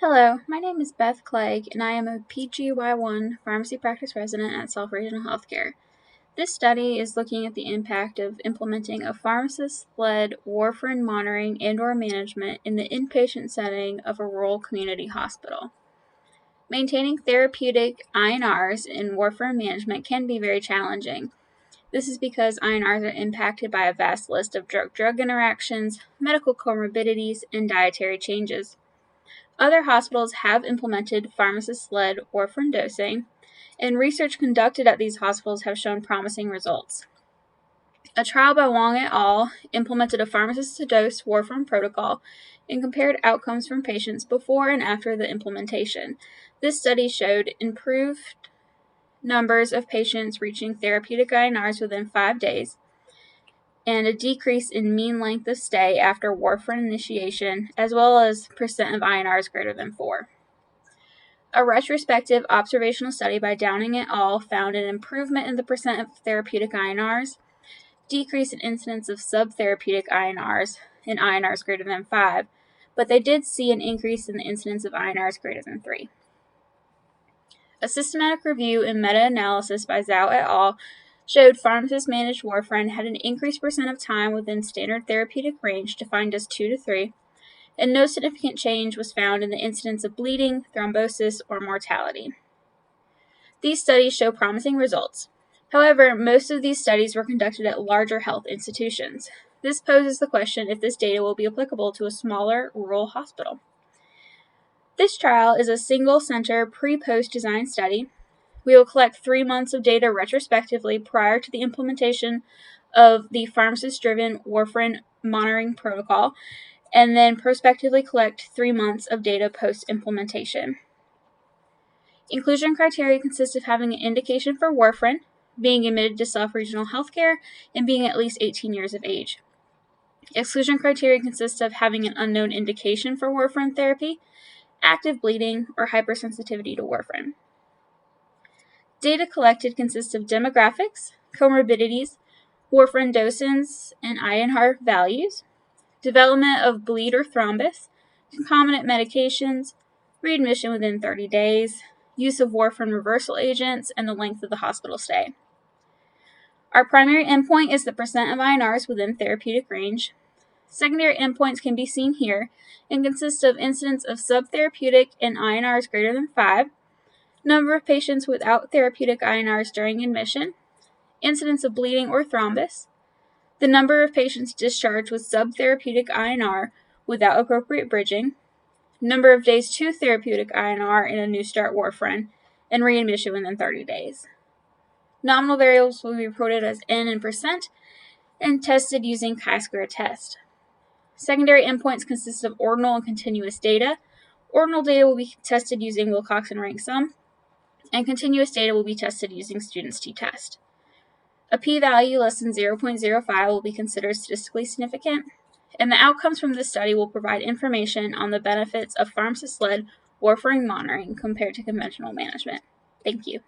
Hello, my name is Beth Clegg, and I am a PGY1 pharmacy practice resident at South Regional Healthcare. This study is looking at the impact of implementing a pharmacist-led warfarin monitoring and/or management in the inpatient setting of a rural community hospital. Maintaining therapeutic INRs in warfarin management can be very challenging. This is because INRs are impacted by a vast list of drug-drug interactions, medical comorbidities, and dietary changes. Other hospitals have implemented pharmacist-led warfarin dosing, and research conducted at these hospitals have shown promising results. A trial by Wong et al. Implemented a pharmacist-to-dose warfarin protocol and compared outcomes from patients before and after the implementation. This study showed improved numbers of patients reaching therapeutic INRs within 5 days, and a decrease in mean length of stay after warfarin initiation, as well as percent of INRs greater than 4. A retrospective observational study by Downing et al. Found an improvement in the percent of therapeutic INRs, decrease in incidence of subtherapeutic INRs, and INRs greater than 5, but they did see an increase in the incidence of INRs greater than 3. A systematic review and meta-analysis by Zhao et al. Showed pharmacist-managed warfarin had an increased percent of time within standard therapeutic range defined as 2 to 3, and no significant change was found in the incidence of bleeding, thrombosis, or mortality. These studies show promising results. However, most of these studies were conducted at larger health institutions. This poses the question if this data will be applicable to a smaller rural hospital. This trial is a single-center pre-post design study. We will collect 3 months of data retrospectively prior to the implementation of the pharmacist-driven warfarin monitoring protocol, and then prospectively collect 3 months of data post-implementation. Inclusion criteria consist of having an indication for warfarin, being admitted to South Regional Healthcare, and being at least 18 years of age. Exclusion criteria consist of having an unknown indication for warfarin therapy, active bleeding, or hypersensitivity to warfarin. Data collected consists of demographics, comorbidities, warfarin doses and INR values, development of bleed or thrombus, concomitant medications, readmission within 30 days, use of warfarin reversal agents, and the length of the hospital stay. Our primary endpoint is the percent of INRs within therapeutic range. Secondary endpoints can be seen here and consist of incidence of subtherapeutic and INRs greater than 5, number of patients without therapeutic INRs during admission, incidence of bleeding or thrombus, the number of patients discharged with subtherapeutic INR without appropriate bridging, number of days to therapeutic INR in a new start warfarin, and readmission within 30 days. Nominal variables will be reported as N and percent and tested using chi-square test. Secondary endpoints consist of ordinal and continuous data. Ordinal data will be tested using Wilcoxon rank sum, and continuous data will be tested using student's t-test. A p-value less than 0.05 will be considered statistically significant, and the outcomes from this study will provide information on the benefits of pharmacist-led warfarin monitoring compared to conventional management. Thank you.